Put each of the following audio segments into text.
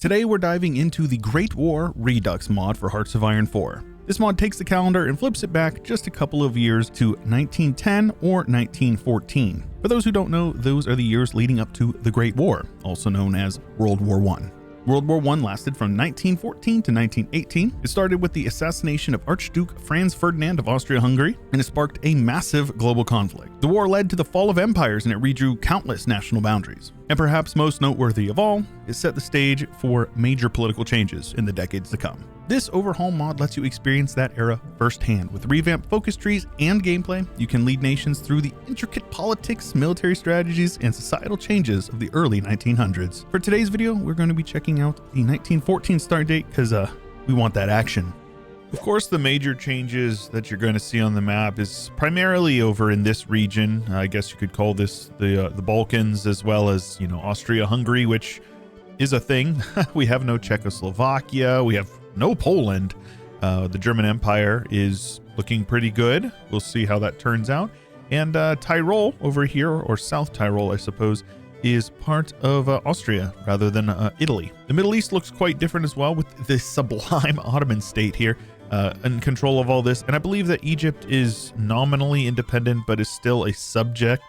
Today we're diving into the Great War Redux mod for Hearts of Iron 4. This mod takes the calendar and flips it back just a couple of years to 1910 or 1914. For those who don't know, those are the years leading up to the Great War, also known as World War I. World War I lasted from 1914 to 1918. It started with the assassination of Arch Duke Franz Ferdinand of Austria-Hungary, and it sparked a massive global conflict. The war led to the fall of empires, and it redrew countless national boundaries. And perhaps most noteworthy of all, it set the stage for major political changes in the decades to come. This overhaul mod lets you experience that era firsthand. With revamped focus trees and gameplay, you can lead nations through the intricate politics, military strategies, and societal changes of the early 1900s. For today's video, we're going to be checking out the 1914 start date because we want that action. Of course, the major changes that you're going to see on the map is primarily over in this region. I guess you could call this the Balkans, as well as, Austria-Hungary, which is a thing. We have no Czechoslovakia. We have no Poland. The German Empire is looking pretty good. We'll see how that turns out. And Tyrol over here, or South Tyrol, I suppose, is part of Austria rather than Italy. The Middle East looks quite different as well, with this sublime Ottoman state here in control of all this. And I believe that Egypt is nominally independent, but is still a subject,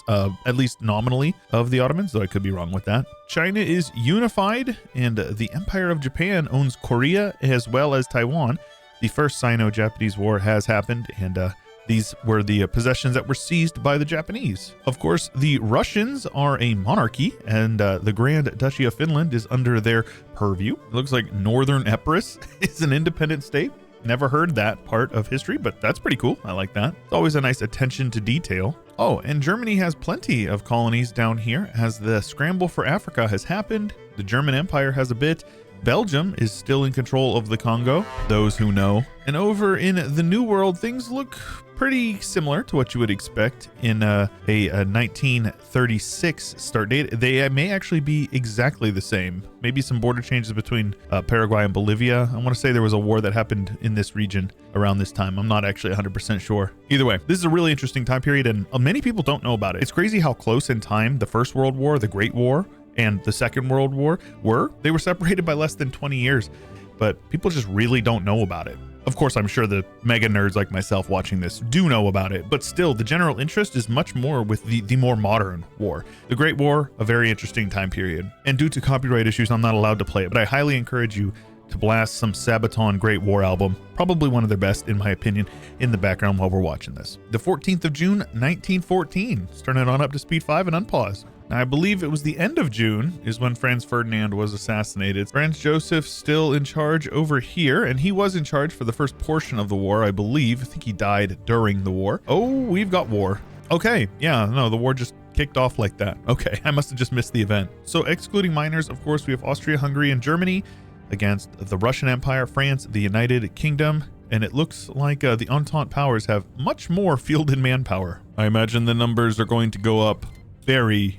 at least nominally, of the Ottomans, though I could be wrong with that. China is unified, and the Empire of Japan owns Korea as well as Taiwan. The first Sino-Japanese War has happened, and these were the possessions that were seized by the Japanese. Of course, the Russians are a monarchy, and the Grand Duchy of Finland is under their purview. It looks like Northern Epirus is an independent state. Never heard that part of history, but that's pretty cool. I like that. It's always a nice attention to detail. Oh, and Germany has plenty of colonies down here as the scramble for Africa has happened. The German Empire has a bit. Belgium is still in control of the Congo, those who know. And over in the New World, things look pretty similar to what you would expect in a 1936 start date. They may actually be exactly the same. Maybe some border changes between Paraguay and Bolivia. I want to say there was a war that happened in this region around this time. I'm not actually 100% sure. Either way, this is a really interesting time period, and many people don't know about it. It's crazy how close in time the First World War, the Great War, and the Second World War were. They were separated by less than 20 years, but people just really don't know about it. Of course, I'm sure the mega nerds like myself watching this do know about it, but still, the general interest is much more with the more modern war. The Great War, a very interesting time period. And due to copyright issues, I'm not allowed to play it, but I highly encourage you to blast some Sabaton Great War album, probably one of their best in my opinion, in the background while we're watching this. The 14th of June, 1914. Let's turn it on up to speed 5 and unpause. Now, I believe it was the end of June is when Franz Ferdinand was assassinated. Franz Joseph still in charge over here, and he was in charge for the first portion of the war, I believe. I think he died during the war. Oh, we've got war. Okay, yeah, no, the war just kicked off like that. Okay, I must have just missed the event. So excluding minors, of course, we have Austria-Hungary and Germany against the Russian Empire, France, the United Kingdom, and it looks like the Entente powers have much more field and manpower. I imagine the numbers are going to go up very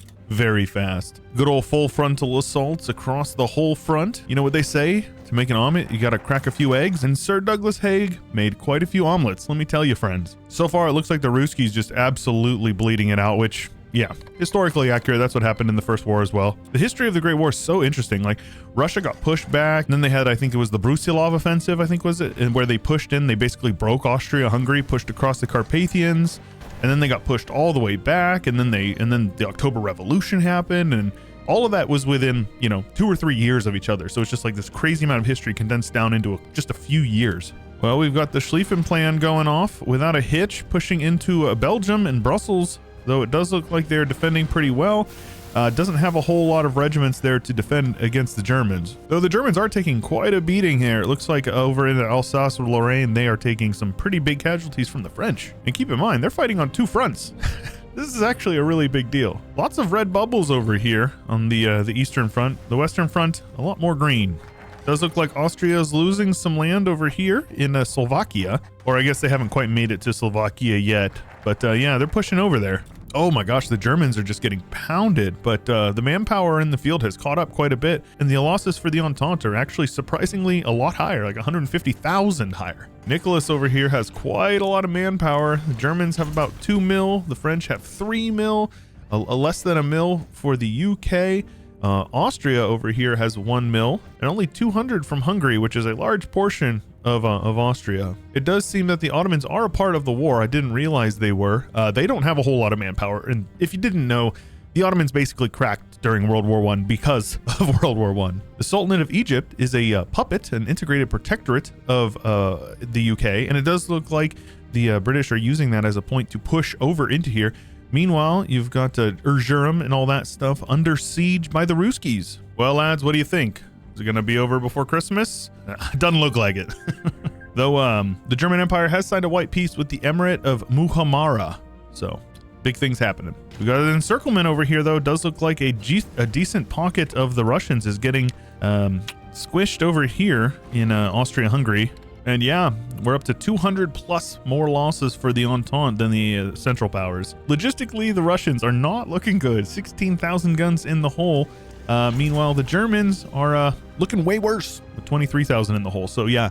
fast. Good old full frontal assaults across the whole front. You know what they say? To make an omelet, you gotta crack a few eggs, and Sir Douglas Haig made quite a few omelets, let me tell you, friends. So far, it looks like the Ruskies just absolutely bleeding it out, which, yeah, historically accurate. That's what happened in the First War as well. The history of the Great War is so interesting. Like, Russia got pushed back, and then they had, I think it was the Brusilov offensive, I think was it, and where they pushed in, they basically broke Austria-Hungary, pushed across the Carpathians, and then they got pushed all the way back, and then the October Revolution happened, and all of that was within, 2 or 3 years of each other. So it's just like this crazy amount of history condensed down into just a few years. Well, we've got the Schlieffen plan going off without a hitch, pushing into Belgium and Brussels, though it does look like they're defending pretty well. Doesn't have a whole lot of regiments there to defend against the Germans, though the Germans are taking quite a beating here. It looks like over in Alsace or Lorraine, they are taking some pretty big casualties from the French. And keep in mind, they're fighting on 2 fronts. This is actually a really big deal. Lots of red bubbles over here on the Eastern Front. The Western Front, a lot more green. Does look like Austria is losing some land over here in Slovakia, or I guess they haven't quite made it to Slovakia yet. But yeah, they're pushing over there. Oh my gosh, the Germans are just getting pounded, but the manpower in the field has caught up quite a bit, and the losses for the Entente are actually surprisingly a lot higher, like 150,000 higher. Nicholas over here has quite a lot of manpower. The Germans have about 2 mil, the French have 3 mil, a less than a mil for the UK. Austria over here has 1 mil and only 200 from Hungary, which is a large portion of Austria. It does seem that the Ottomans are a part of the war. I didn't realize they were. They don't have a whole lot of manpower. And if you didn't know, the Ottomans basically cracked during World War I because of World War I. The Sultanate of Egypt is a puppet, an integrated protectorate of the UK, and it does look like the British are using that as a point to push over into here. Meanwhile, you've got Erzurum and all that stuff under siege by the Ruskies. Well, lads, what do you think? Is it going to be over before Christmas? Doesn't look like it. Though the German Empire has signed a white peace with the Emirate of Muhammara. So big things happening. We got an encirclement over here, though. It does look like a decent pocket of the Russians is getting squished over here in Austria-Hungary. And yeah, we're up to 200 plus more losses for the Entente than the Central Powers. Logistically, the Russians are not looking good. 16,000 guns in the hole. Meanwhile, the Germans are looking way worse with 23,000 in the hole. So yeah,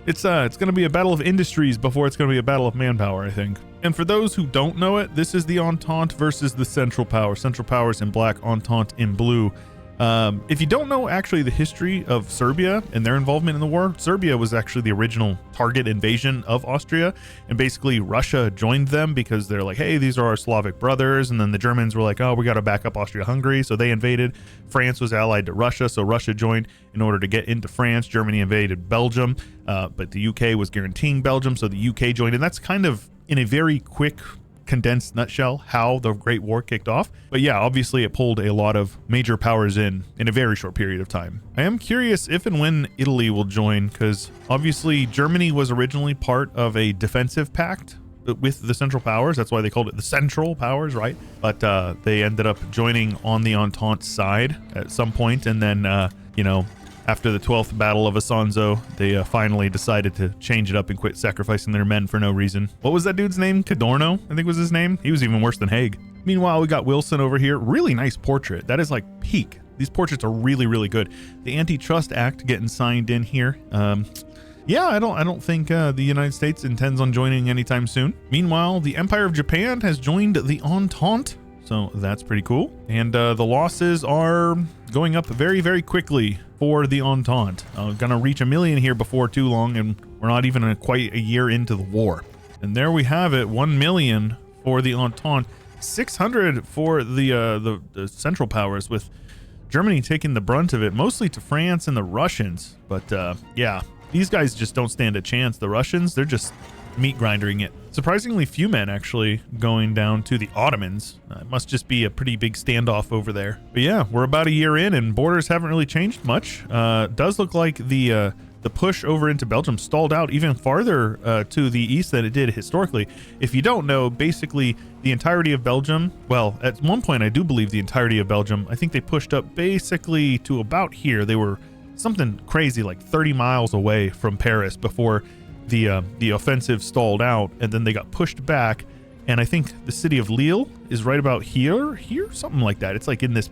it's going to be a battle of industries before it's going to be a battle of manpower, I think. And for those who don't know it, this is the Entente versus the Central Powers. Central Powers in black, Entente in blue. If you don't know actually the history of Serbia and their involvement in the war, Serbia was actually the original target invasion of Austria, and basically Russia joined them because they're like, hey, these are our Slavic brothers. And then the Germans were like, oh, we got to back up Austria-Hungary, so they invaded. France was allied to Russia, so Russia joined in order to get into France. Germany invaded Belgium, but the UK was guaranteeing Belgium, so the UK joined, and that's kind of in a very quick condensed nutshell how the Great War kicked off. But yeah, obviously it pulled a lot of major powers in a very short period of time. I am curious if and when Italy will join, because obviously Germany was originally part of a defensive pact with the Central Powers. That's why they called it the Central Powers, right? But they ended up joining on the Entente side at some point, and then you know, after the 12th Battle of Isonzo, they finally decided to change it up and quit sacrificing their men for no reason. What was that dude's name? Cadorno, I think was his name. He was even worse than Haig. Meanwhile, we got Wilson over here. Really nice portrait. That is like peak. These portraits are really, really good. The Antitrust Act getting signed in here. Yeah, I don't think the United States intends on joining anytime soon. Meanwhile, the Empire of Japan has joined the Entente. So that's pretty cool. And the losses are going up very, very quickly for the Entente. Gonna reach 1 million here before too long, and we're not even quite a year into the war. And there we have it, 1 million for the Entente, 600 for the Central Powers, with Germany taking the brunt of it, mostly to France and the Russians. But yeah, these guys just don't stand a chance. The Russians, they're just meat grinding it. Surprisingly few men actually going down to the Ottomans. It must just be a pretty big standoff over there. But yeah, we're about a year in and borders haven't really changed much. Does look like the push over into Belgium stalled out even farther to the east than it did historically. If you don't know, basically the entirety of Belgium, well, at one point I do believe the entirety of Belgium, I think they pushed up basically to about here. They were something crazy like 30 miles away from Paris before the offensive stalled out, and then they got pushed back. And I think the city of Lille is right about here, something like that. It's like in this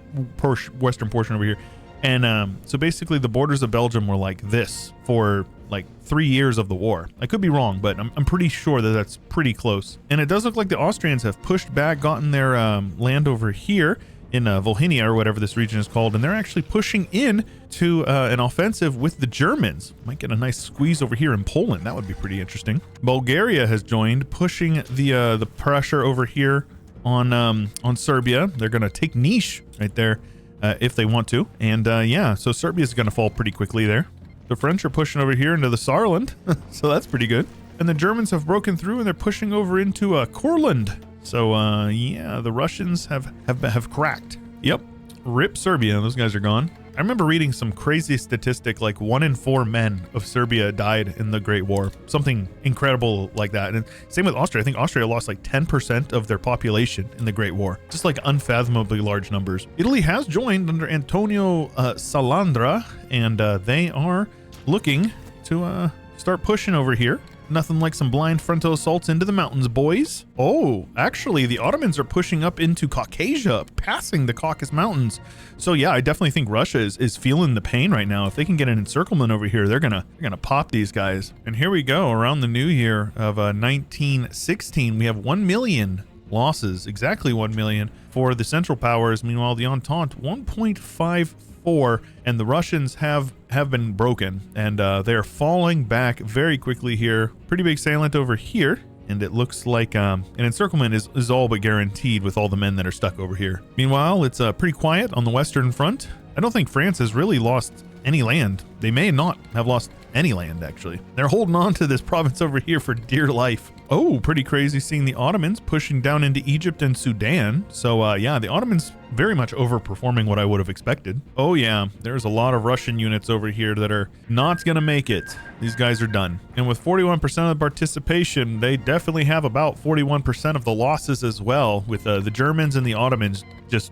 western portion over here. And so basically the borders of Belgium were like this for like 3 years of the war. I could be wrong, but I'm pretty sure that that's pretty close. And it does look like the Austrians have pushed back, gotten their land over here in Volhynia or whatever this region is called, and they're actually pushing in to an offensive with the Germans. Might get a nice squeeze over here in Poland. That would be pretty interesting. Bulgaria has joined, pushing the pressure over here on Serbia. They're going to take Niš right there if they want to, and yeah, so Serbia is going to fall pretty quickly there. The French are pushing over here into the Saarland, so that's pretty good. And the Germans have broken through and they're pushing over into Courland. So yeah, the Russians have cracked. Yep, rip Serbia. Those guys are gone. I remember reading some crazy statistic, like 1 in 4 men of Serbia died in the Great War. Something incredible like that. And same with Austria. I think Austria lost like 10% of their population in the Great War. Just like unfathomably large numbers. Italy has joined under Antonio Salandra, and they are looking to start pushing over here. Nothing like some blind frontal assaults into the mountains, boys. Oh, actually, the Ottomans are pushing up into Caucasia, passing the Caucasus Mountains. So yeah, I definitely think Russia is feeling the pain right now. If they can get an encirclement over here, they're gonna pop these guys. And here we go, around the new year of 1916, we have 1 million losses, exactly 1 million for the Central Powers. Meanwhile, the Entente 1.54, and the Russians have been broken, and they're falling back very quickly here. Pretty big salient over here. And it looks like an encirclement is all but guaranteed with all the men that are stuck over here. Meanwhile, it's pretty quiet on the Western Front. I don't think France has really lost any land. They may not have lost any land, actually. They're holding on to this province over here for dear life. Oh, pretty crazy seeing the Ottomans pushing down into Egypt and Sudan. So yeah, the Ottomans very much overperforming what I would have expected. Oh yeah, there's a lot of Russian units over here that are not gonna make it. These guys are done. And with 41% of the participation, they definitely have about 41% of the losses as well, with the Germans and the Ottomans just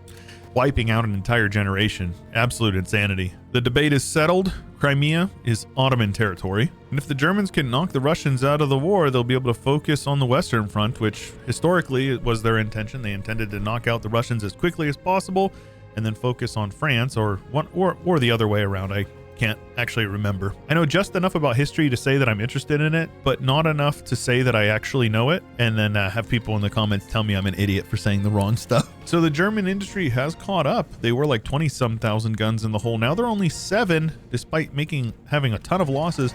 wiping out an entire generation. Absolute insanity. The debate is settled. Crimea is Ottoman territory. And if the Germans can knock the Russians out of the war, they'll be able to focus on the Western Front, which historically it was their intention. They intended to knock out the Russians as quickly as possible and then focus on France, or the other way around. I can't actually remember. I know just enough about history to say that I'm interested in it, but not enough to say that I actually know it, and then have people in the comments tell me I'm an idiot for saying the wrong stuff. So the German industry has caught up. They were like 20-some thousand guns in the hole. Now they're only 7, despite having a ton of losses.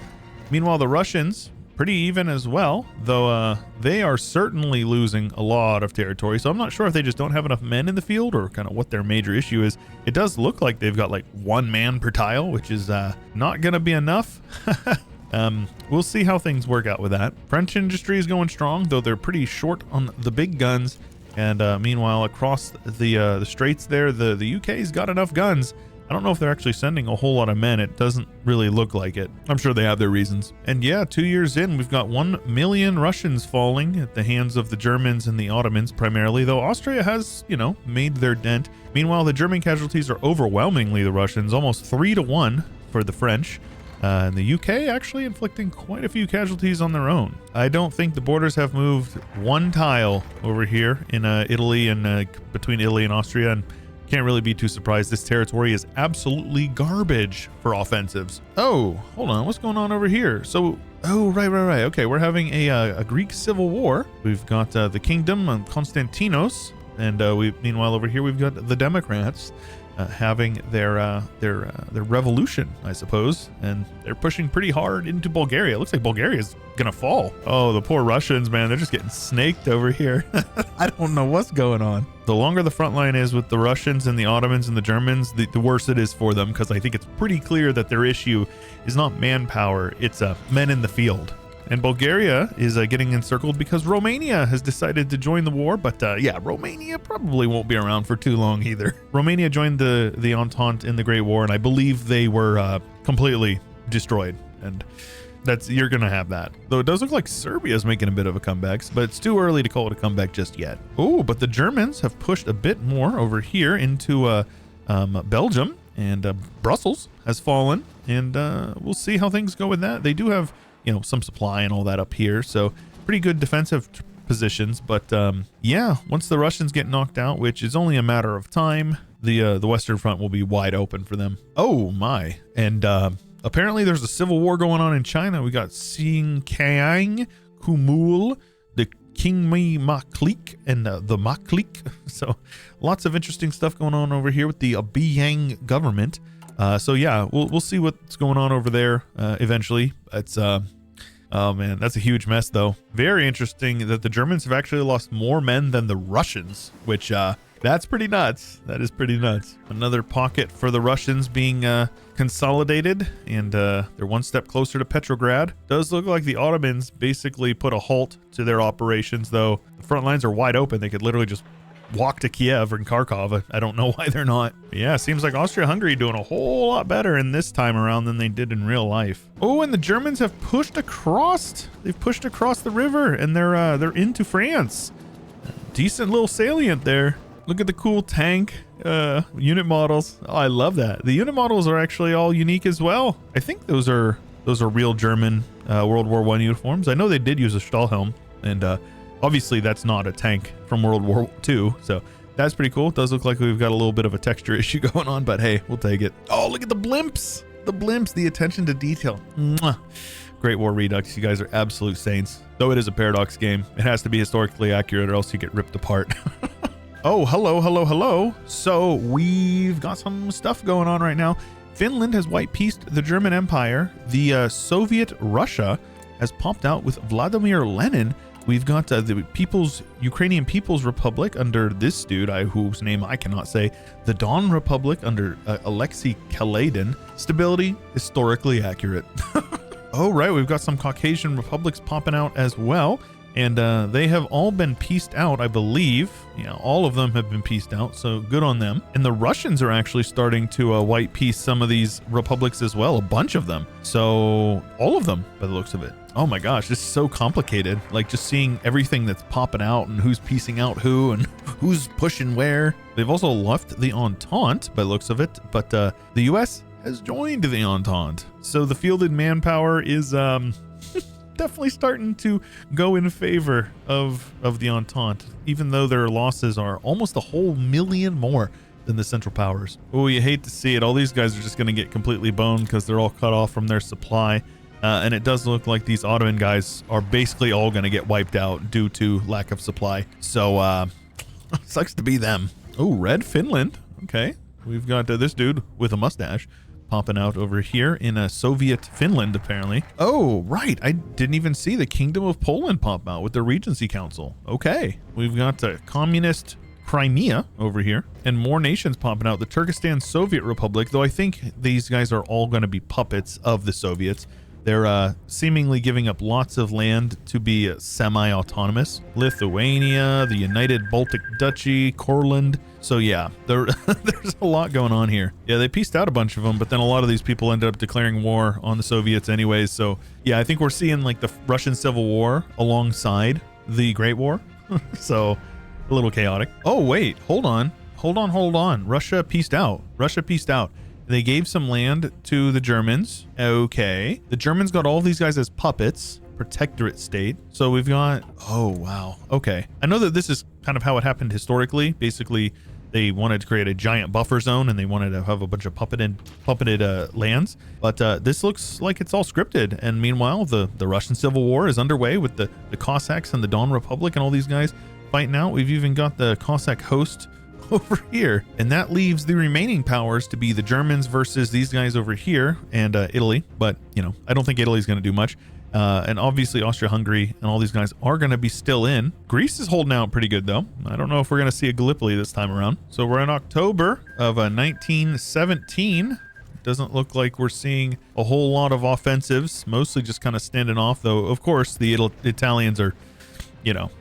Meanwhile, the Russians, pretty even as well, though they are certainly losing a lot of territory. So I'm not sure if they just don't have enough men in the field or kind of what their major issue is. It does look like they've got like 1 man per tile, which is not going to be enough. We'll see how things work out with that. French industry is going strong, though they're pretty short on the big guns. And meanwhile, across the straits there, the UK's got enough guns. I don't know if they're actually sending a whole lot of men. It doesn't really look like it. I'm sure they have their reasons. And yeah, 2 years in, we've got 1 million Russians falling at the hands of the Germans and the Ottomans primarily, though Austria has, made their dent. Meanwhile, the German casualties are overwhelmingly the Russians, almost 3-1 for the French. And the UK actually inflicting quite a few casualties on their own. I don't think the borders have moved 1 tile over here in Italy and between Italy and Austria, and can't really be too surprised. This territory is absolutely garbage for offensives. Oh, hold on. What's going on over here? So, oh, right. Okay, we're having a Greek civil war. We've got the kingdom of Constantinos, and meanwhile over here we've got the Democrats having their revolution, I suppose, and they're pushing pretty hard into Bulgaria. It looks like Bulgaria is gonna fall. Oh, the poor Russians, man, they're just getting snaked over here. I don't know what's going on. The longer the front line is with the Russians and the Ottomans and the Germans, the worse it is for them, because I think it's pretty clear that their issue is not manpower, it's men in the field. And Bulgaria is getting encircled because Romania has decided to join the war. But yeah, Romania probably won't be around for too long either. Romania joined the Entente in the Great War, and I believe they were completely destroyed. And you're going to have that. Though it does look like Serbia's making a bit of a comeback, but it's too early to call it a comeback just yet. Oh, but the Germans have pushed a bit more over here into Belgium, and Brussels has fallen. And we'll see how things go with that. They do have some supply and all that up here, so pretty good defensive positions. But yeah, once the Russians get knocked out, which is only a matter of time, the Western Front will be wide open for them. Oh my. And apparently there's a civil war going on in China. We got Xinjiang, Kumul, the Qingmi Maklik, and the Maklik. So lots of interesting stuff going on over here with the Beiyang government. So yeah, we'll see what's going on over there eventually. It's oh man, that's a huge mess though. Very interesting that the Germans have actually lost more men than the Russians, which that's pretty nuts. That is pretty nuts. Another pocket for the Russians being consolidated, and they're 1 step closer to Petrograd. Does look like the Ottomans basically put a halt to their operations, though the front lines are wide open. They could literally just walk to Kiev or Kharkov. I don't know why they're not. But yeah, seems like Austria-Hungary doing a whole lot better in this time around than they did in real life. Oh, and the Germans have pushed across. They've pushed across the river, and they're into France. Decent little salient there. Look at the cool tank unit models. Oh, I love that. The unit models are actually all unique as well. I think those are real German World War I uniforms. I know they did use a Stahlhelm, and obviously that's not a tank from World War II, so that's pretty cool. It does look like we've got a little bit of a texture issue going on, but hey, we'll take it. Oh, look at the blimps. The blimps, the attention to detail. Mwah. Great War Redux. You guys are absolute saints. Though it is a paradox game, it has to be historically accurate or else you get ripped apart. Oh, hello, hello, hello. So we've got some stuff going on right now. Finland has white peaced the German Empire. The Soviet Russia has popped out with Vladimir Lenin. We've got the Ukrainian People's Republic under this dude, whose name I cannot say. The Don Republic under Alexei Kaledin. Stability, historically accurate. Oh, right. We've got some Caucasian republics popping out as well. And they have all been pieced out, I believe. Yeah, all of them have been pieced out, so good on them. And the Russians are actually starting to white piece some of these republics as well, a bunch of them. So all of them, by the looks of it. Oh my gosh, this is so complicated. Like just seeing everything that's popping out and who's piecing out who and who's pushing where. They've also left the Entente, by the looks of it, but the US has joined the Entente. So the fielded manpower is definitely starting to go in favor of the Entente, even though their losses are almost a whole million more than the Central Powers. Oh, you hate to see it. All these guys are just going to get completely boned because they're all cut off from their supply. And it does look like these Ottoman guys are basically all going to get wiped out due to lack of supply. So, sucks to be them. Oh, Red Finland. Okay. We've got this dude with a mustache popping out over here in a Soviet Finland, apparently. Oh, right. I didn't even see the Kingdom of Poland pop out with the Regency Council. Okay. We've got a communist Crimea over here and more nations popping out. The Turkestan Soviet Republic, though I think these guys are all going to be puppets of the Soviets. They're seemingly giving up lots of land to be semi-autonomous. Lithuania, the United Baltic Duchy, Courland. So yeah, there's a lot going on here. Yeah, they pieced out a bunch of them, but then a lot of these people ended up declaring war on the Soviets anyways. So yeah, I think we're seeing like the Russian Civil War alongside the Great War. So a little chaotic. Oh, wait, hold on. Russia pieced out. They gave some land to the Germans. Okay. The Germans got all of these guys as puppets, protectorate state. So we've got, oh, wow. Okay. I know that this is kind of how it happened historically. Basically, they wanted to create a giant buffer zone and they wanted to have a bunch of puppeted lands. But this looks like it's all scripted. And meanwhile, the Russian Civil War is underway with the Cossacks and the Don Republic and all these guys fighting out. We've even got the Cossack host over here, and that leaves the remaining powers to be the Germans versus these guys over here and Italy. But you know, I don't think Italy's going to do much, and obviously Austria-Hungary and all these guys are going to be still in. Greece is holding out pretty good though. I don't know if we're going to see a Gallipoli this time around. So we're in October of 1917. Doesn't look like we're seeing a whole lot of offensives, mostly just kind of standing off, though of course the Italians are, you know,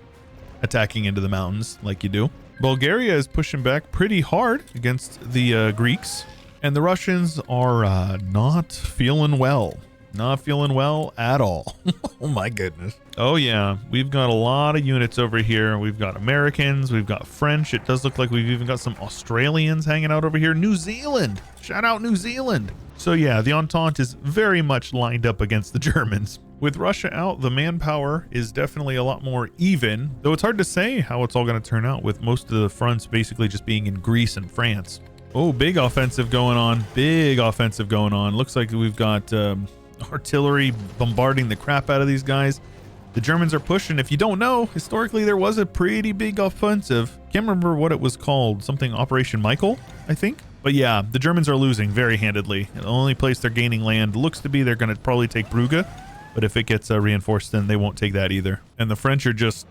attacking into the mountains like you do. Bulgaria is pushing back pretty hard against the Greeks, and the Russians are not feeling well. Not feeling well at all. Oh my goodness. Oh yeah, we've got a lot of units over here. We've got Americans, we've got French. It does look like we've even got some Australians hanging out over here. New Zealand, shout out New Zealand. So yeah, the Entente is very much lined up against the Germans. With Russia out, the manpower is definitely a lot more even, though it's hard to say how it's all going to turn out with most of the fronts basically just being in Greece and France. Oh, big offensive going on. Looks like we've got artillery bombarding the crap out of these guys. The Germans are pushing. If you don't know, historically there was a pretty big offensive. Can't remember what it was called. Something Operation Michael, I think. But yeah, the Germans are losing very handedly. The only place they're gaining land looks to be they're going to probably take Brugge. But if it gets reinforced, then they won't take that either. And the French are just,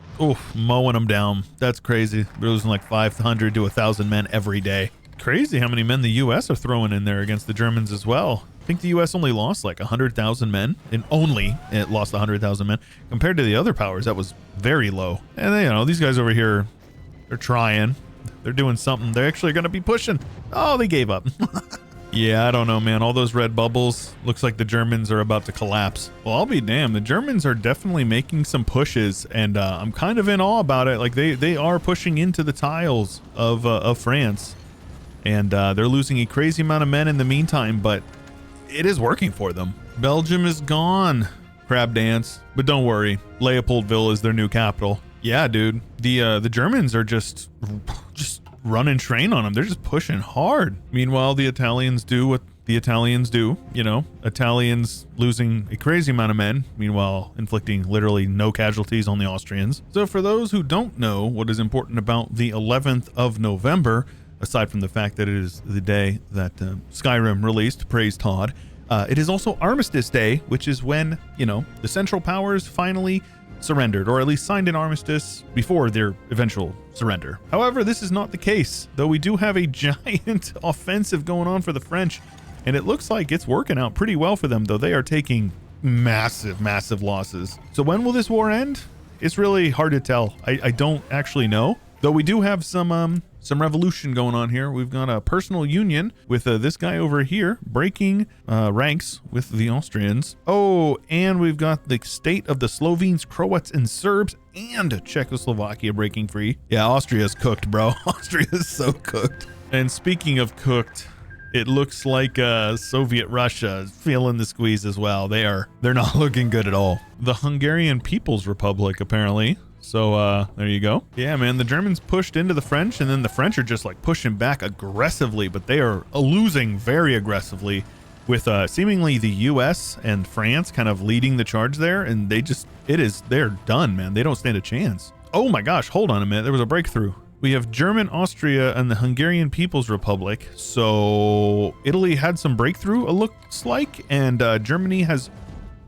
mowing them down. That's crazy. They're losing like 500 to 1,000 men every day. Crazy how many men the U.S. are throwing in there against the Germans as well. I think the U.S. only lost like 100,000 men. And it lost 100,000 men. Compared to the other powers, that was very low. And they, you know, these guys over here, they're trying. They're doing something. They're actually going to be pushing. Oh, they gave up. Yeah, I don't know, man. All those red bubbles. Looks like the Germans are about to collapse. Well, I'll be damned. The Germans are definitely making some pushes, and I'm kind of in awe about it. Like they are pushing into the tiles of France, and they're losing a crazy amount of men in the meantime, but it is working for them. Belgium is gone. Crab dance. But don't worry. Leopoldville is their new capital. Yeah, dude. The Germans are just running train on them. They're just pushing hard. Meanwhile, the Italians do what the Italians do, you know, Italians losing a crazy amount of men, meanwhile inflicting literally no casualties on the Austrians. So for those who don't know what is important about the 11th of November, aside from the fact that it is the day that Skyrim released, praise Todd, it is also Armistice Day, which is when, you know, the Central Powers finally surrendered, or at least signed an armistice before their eventual surrender. However, this is not the case, though we do have a giant offensive going on for the French, and it looks like it's working out pretty well for them, though they are taking massive losses. So when will this war end? It's really hard to tell. I don't actually know, though we do have some revolution going on here. We've got a personal union with this guy over here breaking ranks with the Austrians. Oh, and we've got the state of the Slovenes, Croats, and Serbs, and Czechoslovakia breaking free. Yeah, Austria's cooked, bro. Austria is so cooked. And speaking of cooked, it looks like Soviet Russia is feeling the squeeze as well. They're not looking good at all. The Hungarian People's Republic, apparently. So there you go. Yeah, man, the Germans pushed into the French, and then the French are just like pushing back aggressively, but they are losing very aggressively, with seemingly the US and France kind of leading the charge there, and they're done, man. They don't stand a chance. Oh my gosh, hold on a minute. There was a breakthrough. We have German, Austria, and the Hungarian People's Republic. So Italy had some breakthrough, it looks like, and Germany has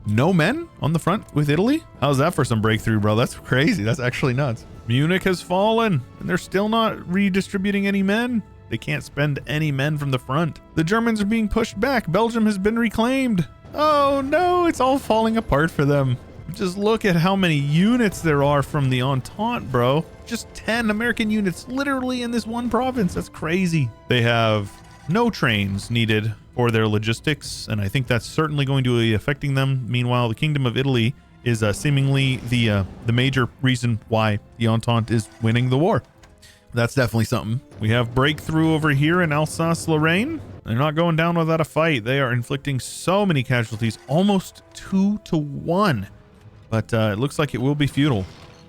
no men on the front with Italy. How's that for some breakthrough, bro? That's crazy. That's actually nuts. Munich has fallen, and they're still not redistributing any men. They can't spend any men from the front. The Germans are being pushed back. Belgium has been reclaimed. Oh no, it's all falling apart for them. Just look at how many units there are from the Entente, bro. Just 10 American units literally in this one province. That's crazy. They have no trains needed for their logistics, and I think that's certainly going to be affecting them. Meanwhile, the Kingdom of Italy is seemingly the major reason why the Entente is winning the war. That's definitely something. We have breakthrough over here in Alsace-Lorraine. They're not going down without a fight. They are inflicting so many casualties, almost 2-to-1. But it looks like it will be futile.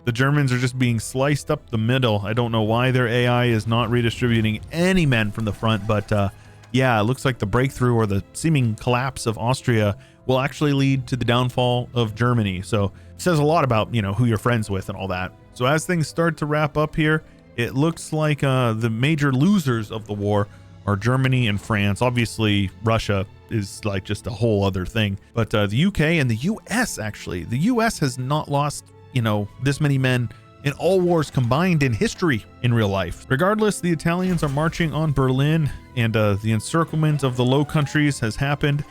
The Germans are just being sliced up the middle. I don't know why their AI is not redistributing any men from the front, but yeah, it looks like the breakthrough or the seeming collapse of Austria will actually lead to the downfall of Germany. So it says a lot about, you know, who you're friends with and all that. So as things start to wrap up here, it looks like the major losers of the war are Germany and France. Obviously, Russia is like just a whole other thing. But the UK and the US, actually, the US has not lost, you know, this many men in all wars combined in history in real life. Regardless, the Italians are marching on Berlin, and the encirclement of the Low Countries has happened,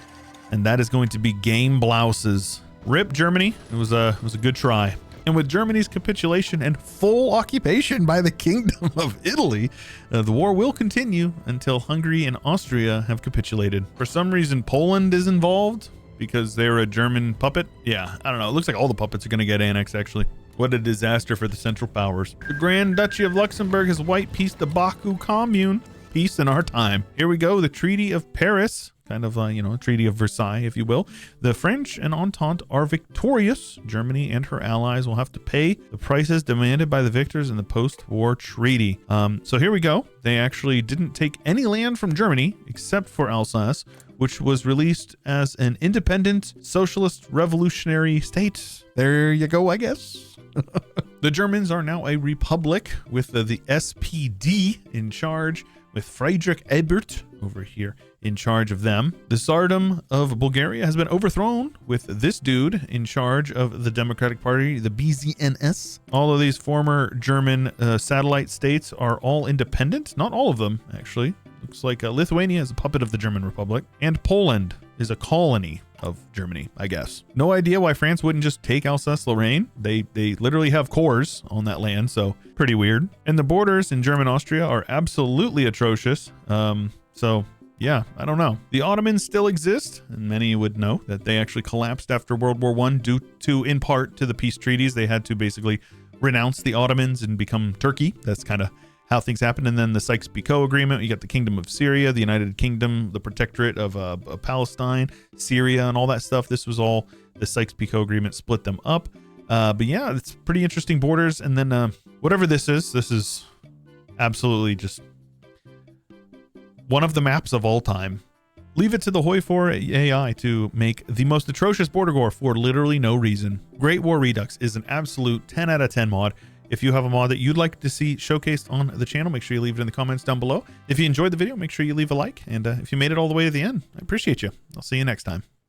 and that is going to be game blouses. Rip Germany. It was a good try. And with Germany's capitulation and full occupation by the Kingdom of Italy, the war will continue until Hungary and Austria have capitulated. For some reason, Poland is involved because they're a German puppet. Yeah, I don't know. It looks like all the puppets are going to get annexed, actually. What a disaster for the Central Powers. The Grand Duchy of Luxembourg has white peace the Baku Commune. Peace in our time. Here we go. The Treaty of Paris. Kind of, you know, Treaty of Versailles, if you will. The French and Entente are victorious. Germany and her allies will have to pay the prices demanded by the victors in the post-war treaty. So here we go. They actually didn't take any land from Germany except for Alsace, which was released as an independent socialist revolutionary state. There you go, I guess. The Germans are now a republic with the SPD in charge, with Friedrich Ebert over here in charge of them. The Tsardom of Bulgaria has been overthrown with this dude in charge of the Democratic Party, the BZNS. All of these former German satellite states are all independent. Not all of them, actually. Looks like Lithuania is a puppet of the German Republic, and Poland is a colony of Germany, I guess. No idea why France wouldn't just take Alsace-Lorraine. They literally have cores on that land, so pretty weird. And the borders in German Austria are absolutely atrocious. So yeah, I don't know. The Ottomans still exist, and many would know that they actually collapsed after World War I due to, in part, to the peace treaties. They had to basically renounce the Ottomans and become Turkey. That's kind of how things happened. And then the Sykes-Picot Agreement, you got the Kingdom of Syria, the United Kingdom, the Protectorate of Palestine, Syria, and all that stuff. This was all the Sykes-Picot Agreement split them up. But yeah, it's pretty interesting borders. And then whatever this is absolutely just one of the maps of all time. Leave it to the HOI4 AI to make the most atrocious border gore for literally no reason. Great War Redux is an absolute 10 out of 10 mod. If you have a mod that you'd like to see showcased on the channel, make sure you leave it in the comments down below. If you enjoyed the video, make sure you leave a like. And if you made it all the way to the end, I appreciate you. I'll see you next time.